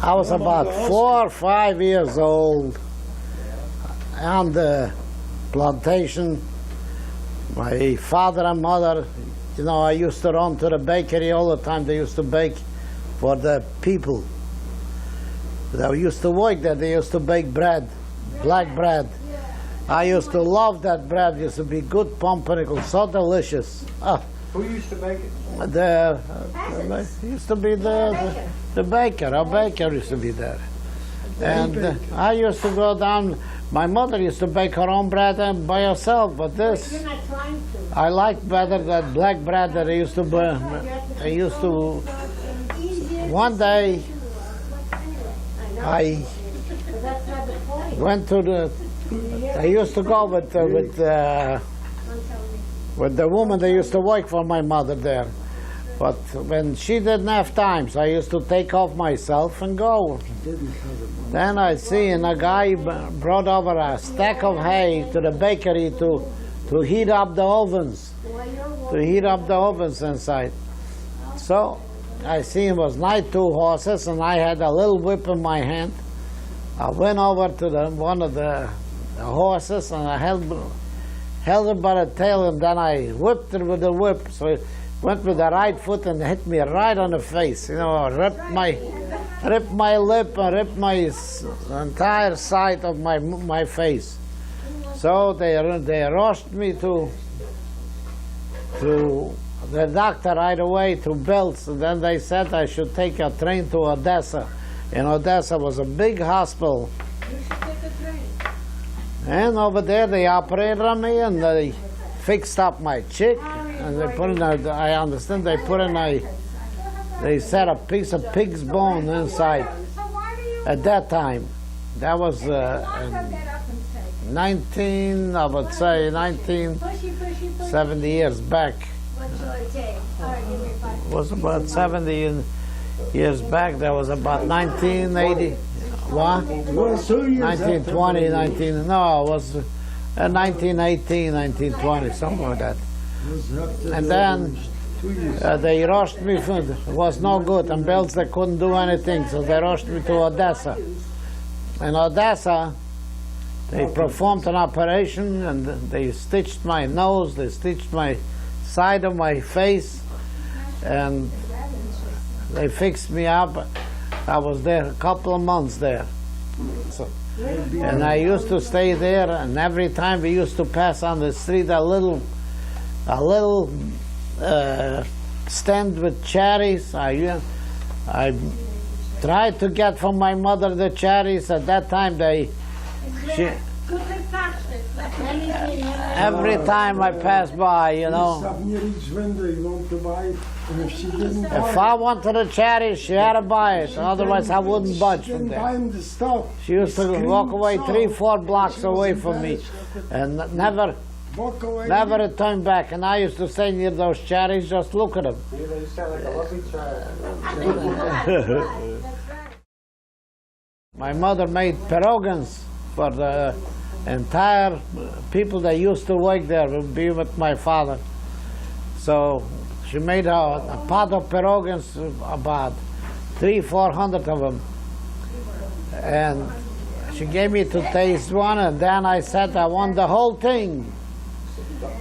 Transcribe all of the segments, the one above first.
I was about 4 or 5 years old on the plantation. My father and mother, you know, I used to run to the bakery all the time. They used to bake for the people. They used to work there. They used to bake bread, black bread. I used to love that bread. It used to be good pumpernickel, so delicious. Who used to bake it? Used to be the baker. Our baker used to be there. And I used to go down. My mother used to bake her own bread by herself, but this I liked better that black bread that I used to burn. I used to. One day, I went to the. I used to go with the woman that used to work for my mother there. But when she didn't have time, so I used to take off myself and go. Then I see a guy brought over a stack of hay to the bakery to heat up the ovens, inside. So I see it was night 2 horses, and I had a little whip in my hand. I went over to one of the horses, and I held it by the tail, and then I whipped it with the whip. So it went with the right foot and hit me right on the face. You know, ripped my lip and ripped my entire side of my face. So they rushed me to the doctor right away to Belts, and then they said I should take a train to Odessa. And Odessa was a big hospital. You should take a train. And over there they operated on me and they fixed up my cheek, and they put in I understand they put in they set a piece of pig's bone inside. At that time, that was I would say 1970 years back. It was about 70 years back. That was about 1980. What? 1920, 19. No, it was 1918, 1920, something like that. And then they rushed me. It was no good. And Belts, they couldn't do anything, so they rushed me to Odessa. In Odessa, they performed an operation, and they stitched my nose, they stitched my side of my face, and they fixed me up. I was there a couple of months there. And I used to stay there, and every time we used to pass on the street a little stand with cherries. I tried to get from my mother the cherries. At that time, every time I passed by, you know. If I wanted a cherry, she had to buy it. Otherwise, I wouldn't budge from there. She used to walk away 3-4 blocks away from me, and never return back. And I used to stay near those cherries, just look at them. You sound like a lovely child. My mother made pierogans for the entire people that used to work there, would be with my father. So she made a pot of pierogans, about 300-400 of them. And she gave me to taste one, and then I said I want the whole thing.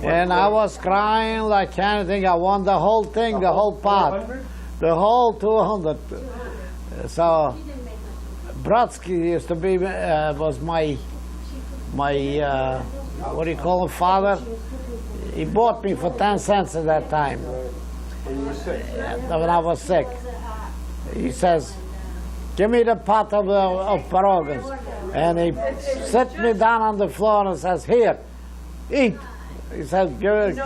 And I was crying like anything. I want the whole thing, the whole pot, the whole 200. So Brodsky used to be, was my what do you call him, father? He bought me for 10 cents at that time. When I was sick. He says, give me the pot of pierogans. And he set me down on the floor and says, here, eat. He said, give it.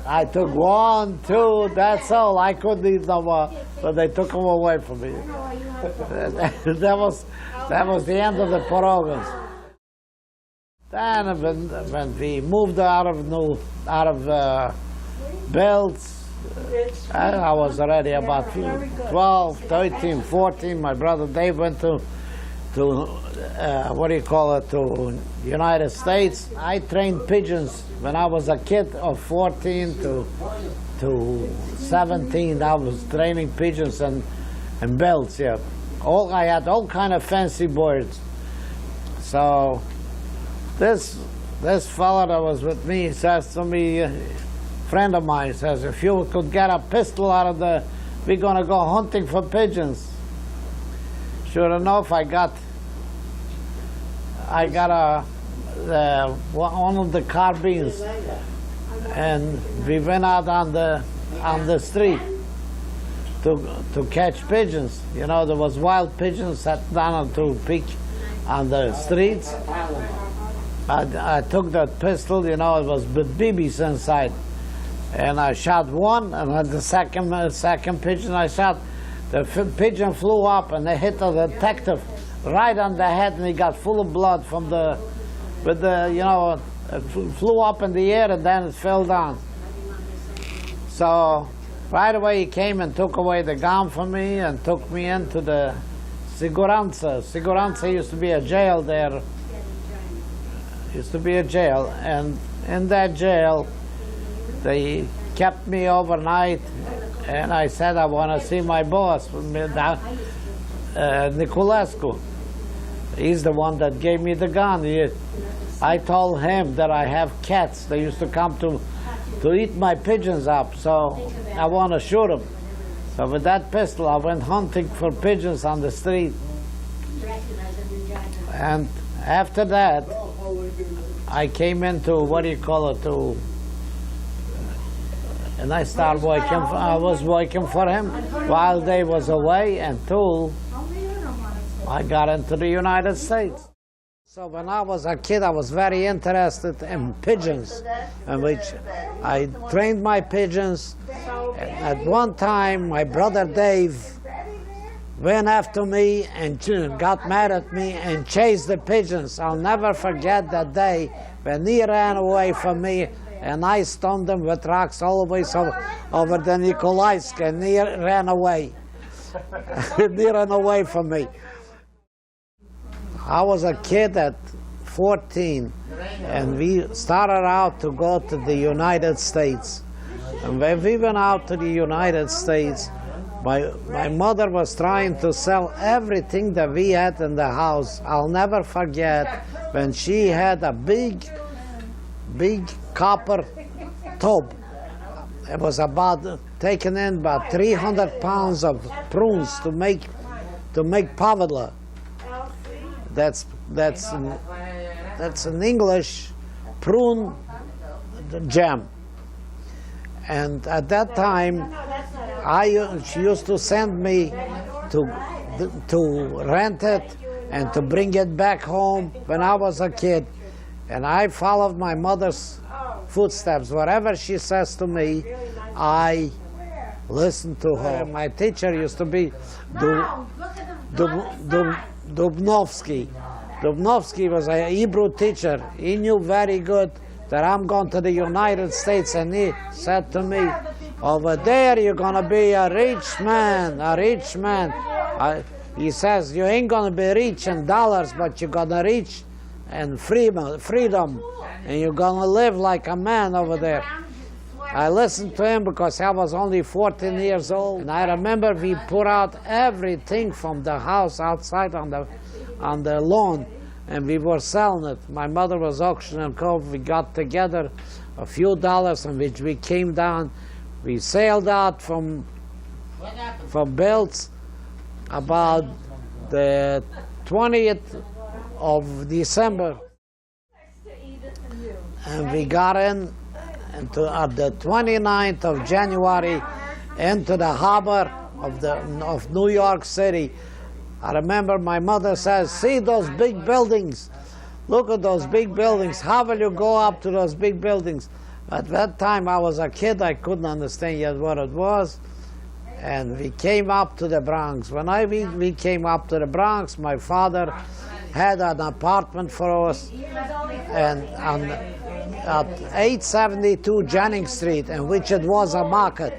I took 1, 2, that's all. I couldn't eat no more, but they took them away from me. that was the end of the pierogans. Then when we moved out of Belts, I was already about 12, 13, 14. My brother Dave went to what do you call it, to United States. I trained pigeons when I was a kid of 14 to 17. I was training pigeons, and And belts, yeah. I had all kind of fancy birds. So this fella that was with me says to me, a friend of mine says, if you could get a pistol out of we're gonna go hunting for pigeons. Sure enough, I got one of the carbines, and we went out on the street to catch pigeons. You know, there was wild pigeons sat down to pick on the streets. I took that pistol, you know, it was with BBs inside, and I shot one, and at the second pigeon I shot, the pigeon flew up and they hit the detective right on the head, and he got full of blood from it flew up in the air and then it fell down. So right away he came and took away the gun from me and took me into the Siguranza. Siguranza used to be a jail there. Used to be a jail, and in that jail they kept me overnight, and I said I want to see my boss, Niculescu. He's the one that gave me the gun. I told him that I have cats. They used to come to eat my pigeons up, so I want to shoot them. So with that pistol, I went hunting for pigeons on the street. And after that, I came into, and I started working. I was working for him while they was away until I got into the United States. So when I was a kid, I was very interested in pigeons, in which I trained my pigeons. At one time, my brother Dave went after me and got mad at me and chased the pigeons. I'll never forget that day when he ran away from me, and I stunned him with rocks all the way over the Nikolaisk, and he ran away. He ran away from me. I was a kid at 14, and we started out to go to the United States. And when we went out to the United States, my mother was trying to sell everything that we had in the house. I'll never forget when she had a big copper tub. It was taken in about 300 pounds of prunes to make pavadla. That's an English prune jam. And at that time, she used to send me to rent it and to bring it back home when I was a kid. And I followed my mother's footsteps. Whatever she says to me, I listen to her. My teacher used to be Dubnovsky. Dubnovsky was a Hebrew teacher. He knew very good that I'm going to the United States, and he said to me, over there you're going to be a rich man, a rich man. He says, you ain't going to be rich in dollars, but you're going to reach in freedom, and you're going to live like a man over there. I listened to him because I was only 14 years old, and I remember we put out everything from the house outside on the lawn, and we were selling it. My mother was auctioning cove. We got together a few dollars, in which we came down. We sailed out from Belts about the 20th of December, and we got in at the 29th of January into the harbor of New York City. I remember my mother says, see those big buildings, look at those big buildings, how will you go up to those big buildings? At that time I was a kid, I couldn't understand yet what it was, and we came up to the Bronx. When we came up to the Bronx, my father had an apartment for us, and at 872 Jennings Street, in which it was a market,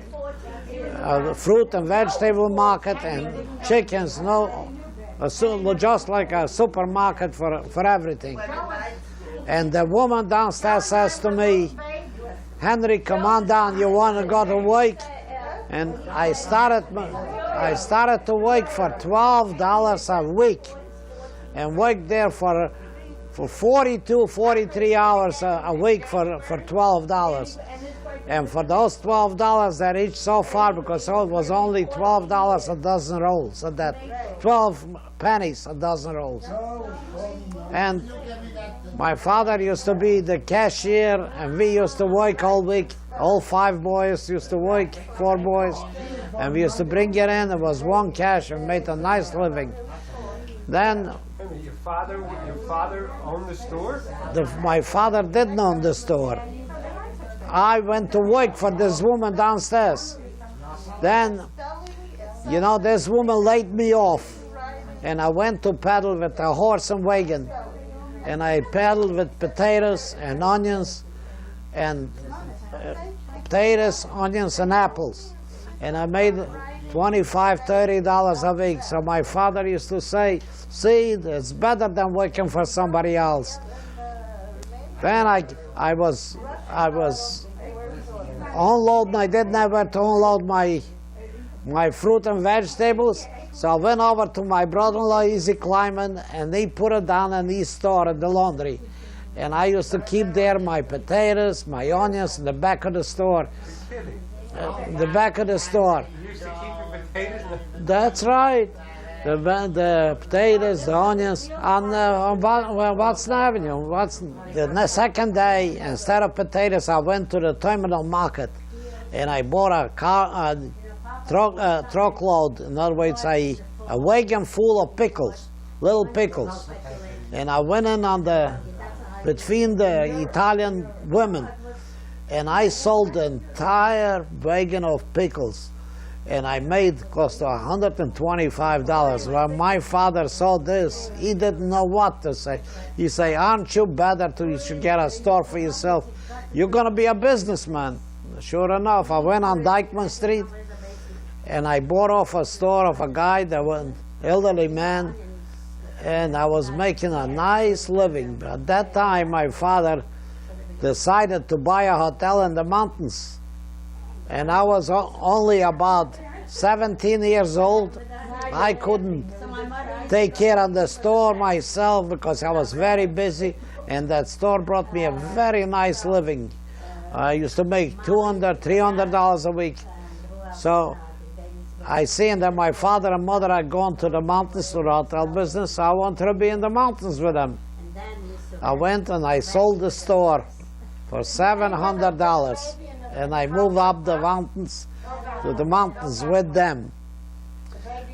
a fruit and vegetable market, and chickens, just like a supermarket for everything. And the woman downstairs says to me, Henry, come on down, you want to go to work? And I started I started to work for $12 a week, and worked there for 42, 43 hours a week for $12. And for those $12, that reached so far because it was only $12 a dozen rolls, so that 12 pennies a dozen rolls. And my father used to be the cashier, and we used to work all week. All 5 boys used to work, 4 boys, and we used to bring it in. It was one cash and made a nice living. Then Your father owned the store? my father didn't own the store. I went to work for this woman downstairs. Then, you know, this woman laid me off, and I went to peddle with a horse and wagon. And I peddled with potatoes and onions, and potatoes, onions, and apples. And I made $25, $30 a week. So my father used to say, see, it's better than working for somebody else. Then I was unloading. I didn't have where to unload my fruit and vegetables. So I went over to my brother-in-law, Easy Kleiman, and he put it down in his store at the laundry. And I used to keep there my potatoes, my onions in the back of the store. The back of the store. You used to keep your potatoes? That's right. The potatoes, the onions, on Watson Avenue. The second day, instead of potatoes, I went to the terminal market, and I bought a truckload, in other words, a wagon full of pickles, little pickles. And I went in between the Italian women, and I sold the entire wagon of pickles. And I made close to $125. When my father saw this, he didn't know what to say. He said, aren't you better you should get a store for yourself? You're going to be a businessman. Sure enough, I went on Dykeman Street, and I bought off a store of a guy that was an elderly man, and I was making a nice living. At that time, my father decided to buy a hotel in the mountains. And I was only about 17 years old. I couldn't take care of the store myself because I was very busy, and that store brought me a very nice living. I used to make $200, $300 a week. So I seen that my father and mother had gone to the mountains to the hotel business, so I wanted to be in the mountains with them. I went and I sold the store for $700. And I moved up the mountains to the mountains with them.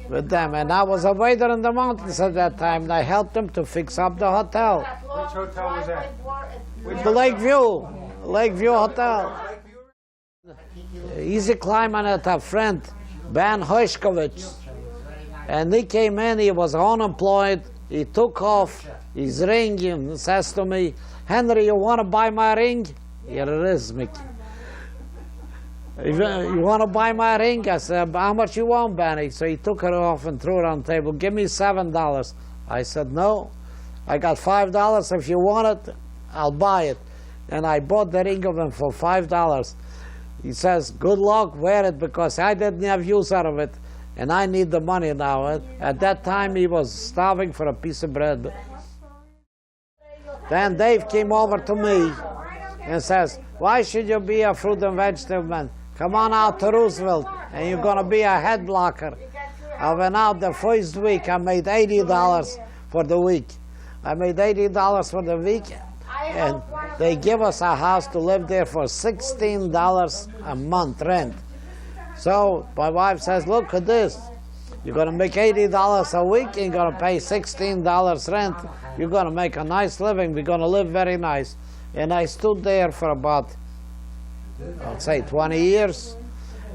And I was a waiter in the mountains at that time, and I helped them to fix up the hotel. Which hotel was that? The Lakeview Hotel. Easy Kleiman had a friend, Ben Hoshkovich, and he came in. He was unemployed. He took off his ring and says to me, Henry, you want to buy my ring? Here it is, Mickey. You want to buy my ring? I said, how much you want, Benny? So he took it off and threw it on the table. Give me $7. I said, no, I got $5. If you want it, I'll buy it. And I bought the ring of him for $5. He says, good luck, wear it, because I didn't have use out of it, and I need the money now. At that time, he was starving for a piece of bread. Then Dave came over to me and says, why should you be a fruit and vegetable man? Come on out to Roosevelt, and you're going to be a head blocker. I went out the first week. I made $80 for the week. I made $80 for the week, and they give us a house to live there for $16 a month rent. So my wife says, look at this. You're going to make $80 a week, and you're going to pay $16 rent. You're going to make a nice living. We're going to live very nice. And I stood there for about, I'd say, 20 years.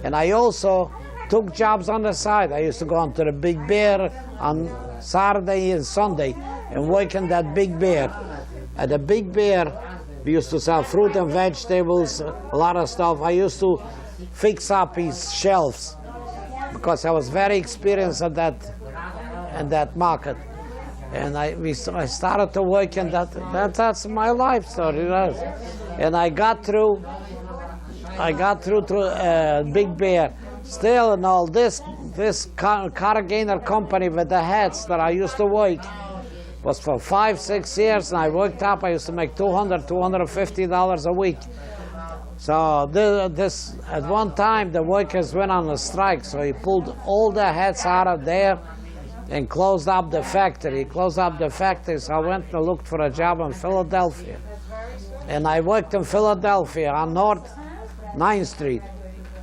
And I also took jobs on the side. I used to go on to the Big Bear on Saturday and Sunday and work in that Big Bear. At the Big Bear, we used to sell fruit and vegetables, a lot of stuff. I used to fix up his shelves because I was very experienced at that market. And I started to work in that's my life story. And I got through to Big Bear. Still in all this this car gainer company with the hats that I used to work was for 5-6 years, and I worked up. I used to make $250 a week. So this at one time the workers went on a strike, so he pulled all the hats out of there and closed up the factory. So I went and looked for a job in Philadelphia, and I worked in Philadelphia on North 9th Street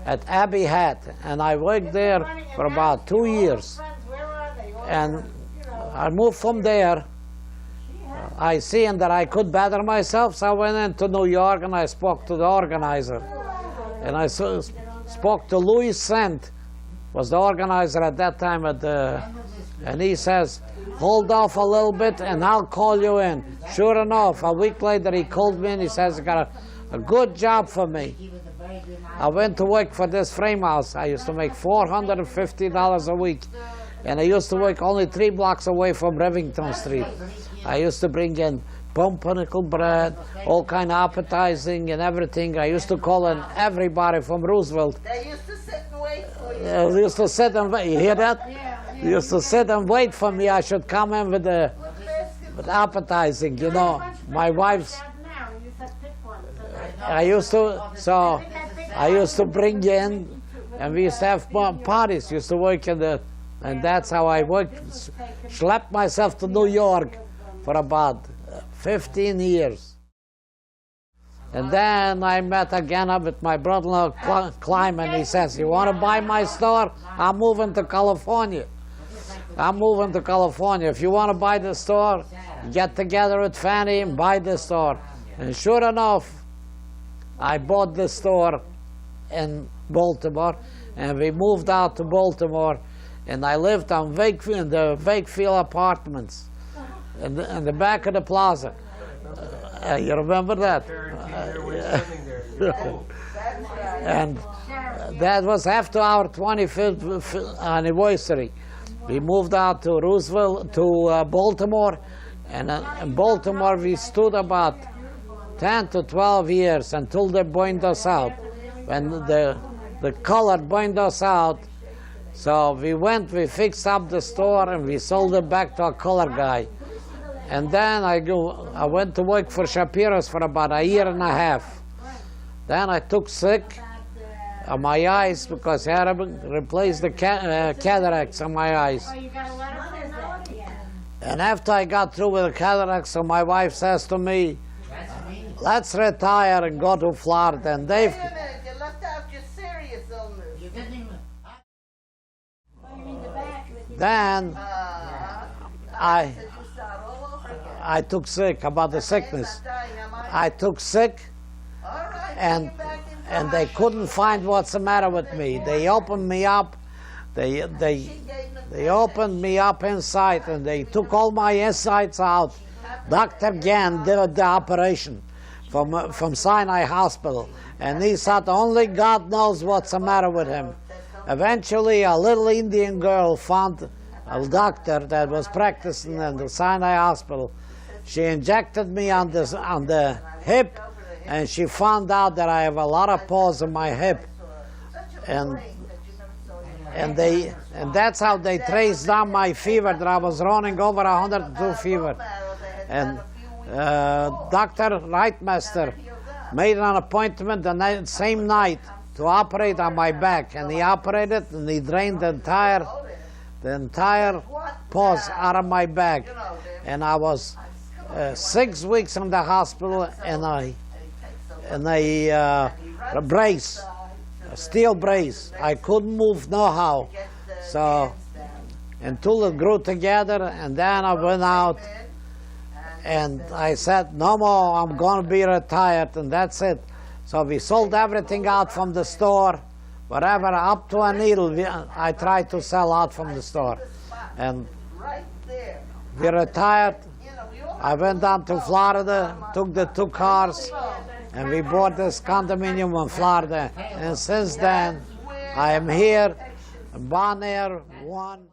at Abbey Hat, and I worked there for about 2 years. And I moved from there. I seen that I could better myself, so I went into New York and I spoke to the organizer. And I spoke to Louis Sant, was the organizer at that time and he says, hold off a little bit and I'll call you in. Sure enough, a week later he called me and he says, he got a good job for me. I went to work for this frame house. I used to make $450 a week. And I used to work only 3 blocks away from Rivington Street. I used to bring in pumpernickel bread, all kind of appetizing and everything. I used to call in everybody from Roosevelt. They used to sit and wait for you. They used to sit and wait. You hear that? They used to sit and wait for me. I should come in with appetizing, you know. My wife's... I used to bring in, and we used to have parties. Used to work in the... And that's how I worked. Schlepped myself to New York for about 15 years. And then I met again up with my brother-in-law, Clyman. He says, you want to buy my store? I'm moving to California. If you want to buy the store, get together with Fanny and buy the store. And sure enough, I bought the store in Baltimore, and we moved out to Baltimore. And I lived on in the Wakefield apartments, in the back of the plaza. You remember that? And that was after our 25th anniversary. We moved out to Baltimore, and in Baltimore we stood about 10 to 12 years until they burned us out. When the color burned us out, so we fixed up the store and we sold it back to a color guy. And then I went to work for Shapiro's for about a year and a half. Then I took sick of my eyes because I had to replace the cataracts on my eyes. And after I got through with the cataracts, so my wife says to me, let's retire and go to Florida. And Wait a minute, you left out your serious illness. Then I took sick about the sickness. I took sick, and they couldn't find what's the matter with me. They opened me up. They opened me up inside, and they took all my insides out. Dr. Gann did the operation from Sinai Hospital, and he said only God knows what's the matter with him. Eventually, a little Indian girl found a doctor that was practicing in the Sinai Hospital. She injected me on the hip, and she found out that I have a lot of pores in my hip. And that's how they traced down my fever, that I was running over 102 fever. And Dr. Reitmeister made an appointment the same night to operate on my back, and he operated and he drained the entire pus out of my back. And I was 6 weeks in the hospital in a brace, a steel brace. I couldn't move no how. So until it grew together, and then I went out and I said, no more, I'm going to be retired, and that's it. So we sold everything out from the store, whatever, up to a needle, I tried to sell out from the store. And we retired. I went down to Florida, took the 2 cars, and we bought this condominium in Florida. And since then, I am here, Bon Air 1.